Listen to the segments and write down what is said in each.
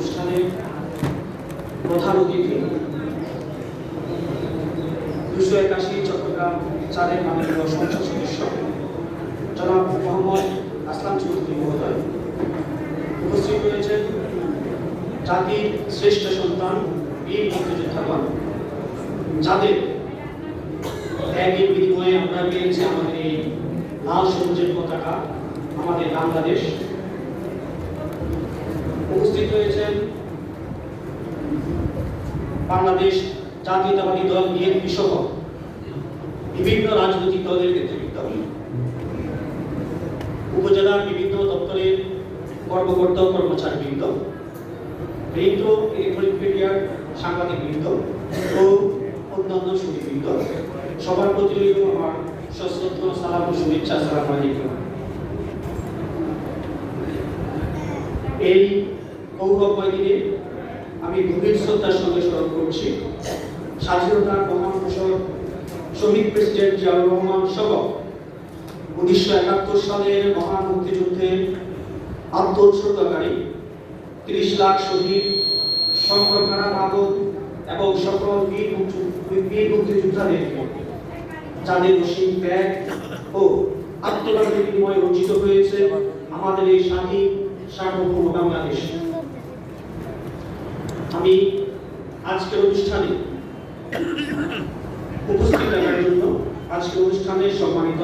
অনুষ্ঠানে প্রধান অতিথি 281 চট্টগ্রাম 4-এর মাননীয় সংসদ সদস্য জনাব মোহাম্মদ আসলাম চৌধুরী মহোদয়, উপস্থিত রয়েছেন জাতির শ্রেষ্ঠ সন্তান বীর মুক্তিযোদ্ধাগণ, যাদের ত্যাগের বিনিময়ে আমরা পেয়েছি আমাদের এই লাল সবুজের পতাকা, আমাদের বাংলাদেশ। উপস্থিত রয়েছেন বাংলাদেশ জাতীয়তাবাদী দল বিএনপি সহ বিভিন্ন রাজনৈতিক দলের নেতৃবৃন্দ, উপজেলার বিভিন্ন দপ্তরের কর্মকর্তা ও কর্মচারীবৃন্দ, প্রিন্ট ও ইলেকট্রনিক মিডিয়ার সাংবাদিকবৃন্দ ও অন্যান্য সুধীবৃন্দ, সবার প্রতি রইল আমার সশ্রদ্ধ সালাম ও শুভেচ্ছা। আসসালামু আলাইকুম। এই গৌরবময় দিনে আমি গভীর শ্রদ্ধার সঙ্গে স্মরণ করছি স্বাধীনতার মহান ঘোষক শহীদ প্রেসিডেন্ট জিয়াউর রহমান সহ 1971 সালের মহান মুক্তিযুদ্ধে আত্মোৎসর্গকারী 30 লাখ শহীদ, সংখ্যার মাদক এবং সকল বীর মুক্তিযোদ্ধাদেরকে, যাদের অসীম ত্যাগ ও আত্মত্যাগের বিনিময়ে অর্জিত হয়েছে আমাদের এই স্বাধীন সার্বভৌম বাংলাদেশ। আমি আজকের অনুষ্ঠানে উপস্থিত থাকার জন্য আজকের অনুষ্ঠানের সম্মানিত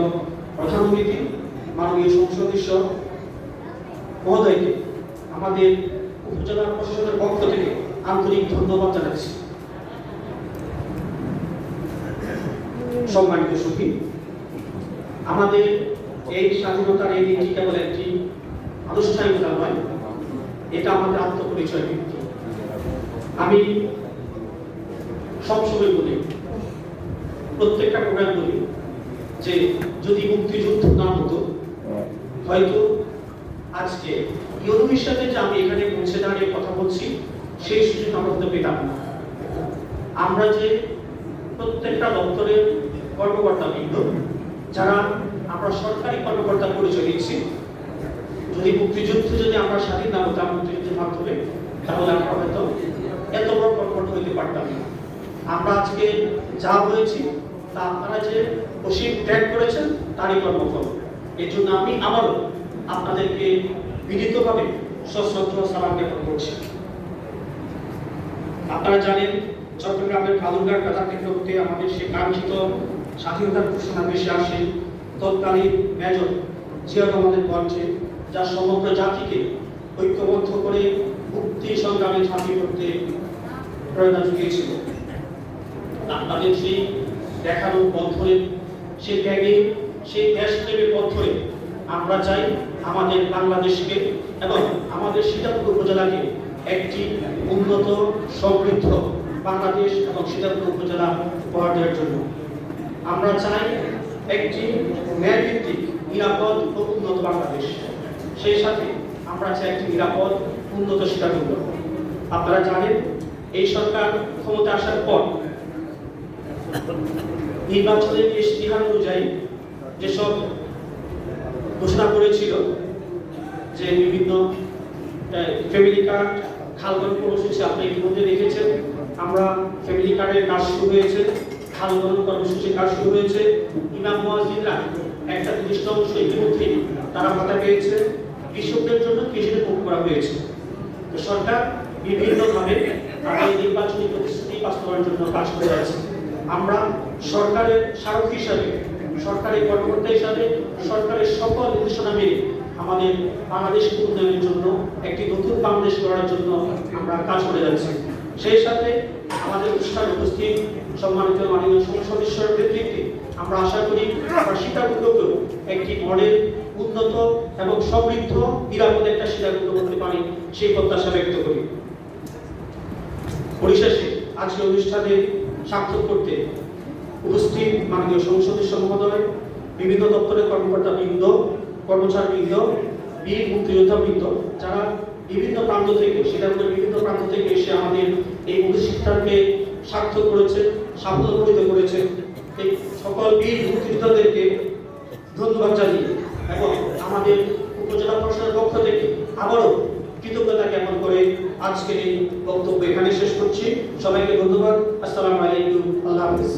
প্রধান অতিথি মাননীয় সংসদ সদস্য মহোদয়কে আমাদের উপজেলা প্রশাসনের পক্ষ থেকে আন্তরিক ধন্যবাদ জানাচ্ছি। সম্মানিত সুখী, আমাদের এই স্বাধীনতার এই দিনটি কেবল একটি আনুষ্ঠানিকতা নয়, এটা আমাদের আত্মপরিচয় ভিত্তি। আমি সবসময় বলি, প্রত্যেকটা প্রোগ্রাম বলি যে যদি মুক্তিযুদ্ধ না হতো হয়তো আজকে ইউরোপের সাথে যে আমি এখানে পৌঁছে দাঁড়িয়ে কথা বলছি সেই সুযোগ আমরা হতে পেতাম না। আমরা যে প্রত্যেকটা দপ্তরের কর্মকর্তা বৃন্দ, যারা আমরা সরকারি কর্মকর্তা পরিচয় দিচ্ছি, যদি মুক্তিযুদ্ধে যদি আমরা স্বাধীন না হতাম মুক্তিযুদ্ধের মাধ্যমে, তাহলে আমরা হয়তো এত বড় কর্মকর্তা হইতে পারতাম না। আমরা আজকে যা হয়েছি তা আপনারা যে অসীম ত্যাগ করেছেন তারই কর্মফল। এই জন্য আমি আবারও আপনাদেরকে বিনীতভাবে সশ্রদ্ধ সালাম জ্ঞাপন করছি। আপনারা জানেন চট্টগ্রামের কালুরঘাট কাঁথা কেন্দ্রতে আমাদের সে কাঙ্ক্ষিত স্বাধীনতার ঘোষণা ভেসে আসে তৎকালীন মেজর জিয়া রহমানের কণ্ঠে, যা সমগ্র জাতিকে ঐক্যবদ্ধ করে মুক্তি সংগ্রামে ঝাঁপিয়ে পড়তে প্রেরণা জুগিয়েছিল। আপনাদের সেই দেখানো পথ ধরে, সেই ত্যাগে, সেই দেশপ্রেমের পথ ধরে আমরা চাই আমাদের বাংলাদেশকে এবং আমাদের সীতাপুর উপজেলাকে একটি উন্নত সমৃদ্ধ বাংলাদেশ এবং সীতাপুর উপজেলা উপহার দেওয়ার জন্য। আমরা চাই একটি ন্যায়ভিত্তিক, নিরাপদ ও উন্নত বাংলাদেশ। সেই সাথে আমরা চাই একটি নিরাপদ, উন্নত সীতাকুণ্ড। আপনারা জানেন এই সরকার ক্ষমতা আসার পর নির্বাচনের ইশতিহার অনুযায়ী যেসব ঘোষণা করেছিল যে বিভিন্ন ফ্যামিলি কার্ড, খালগণ কর্মসূচি আপনি ইতিমধ্যে দেখেছেন। আমরা ফ্যামিলি কার্ডের কাজ শুরু হয়েছে, খালগণ কর্মসূচির কাজ শুরু হয়েছে। ইমাম মুয়াজ্জিনরা একটা নির্দিষ্ট অংশ ইতিমধ্যে তারা ভাতা পেয়েছে। কৃষকদের জন্য কৃষিতে মুখ করা হয়েছে। তো সরকার বিভিন্নভাবে আগামী নির্বাচনী প্রতিশ্রুতি বাস্তবায়নের জন্য কাজ করে যাচ্ছে। আমরা সরকারের সারথি হিসাবে, সরকারের কর্মকর্তা হিসাবে সরকারের সকল নির্দেশনা মেনে আমাদের বাংলাদেশ উন্নয়নের জন্য, একটি নতুন বাংলাদেশ গড়ার জন্য আমরা কাজ করে যাচ্ছি। সেই সাথে আমাদের অনুষ্ঠানে উপস্থিত সম্মানিত মাননীয় সংসদ সদস্যের নেতৃত্বে আমরা আশা করি আমরা সীতাকুণ্ডকে একটি মডেল, উন্নত এবং সমৃদ্ধ, নিরাপদ একটা সীতাকুণ্ড করতে পারি, সেই প্রত্যাশা ব্যক্ত করি। পরিশেষে আজকের অনুষ্ঠানে সার্থক করতে উপস্থিত মাননীয় সংসদ সদস্য মহোদয়, বিভিন্ন দপ্তরের কর্মকর্তা বৃন্দ, কর্মচারী বৃন্দ, বীর মুক্তিযোদ্ধা বৃন্দ, যারা বিভিন্ন প্রান্ত থেকে, সীতাকুণ্ডের বিভিন্ন প্রান্ত থেকে এসে আমাদের এই অনুষ্ঠানকে সার্থক করেছে, সাফল্যমণ্ডিত করেছে, এই সকল বীর মুক্তিযোদ্ধাদেরকে ধন্যবাদ জানিয়ে এবং আমাদের উপজেলা প্রশাসনের পক্ষ থেকে আবারও কৃতজ্ঞতা জ্ঞাপন করে করে আজকের এই বক্তব্য এখানে শেষ করছি। সবাইকে ধন্যবাদ। আসসালামু আলাইকুম। আল্লাহ হাফেজ।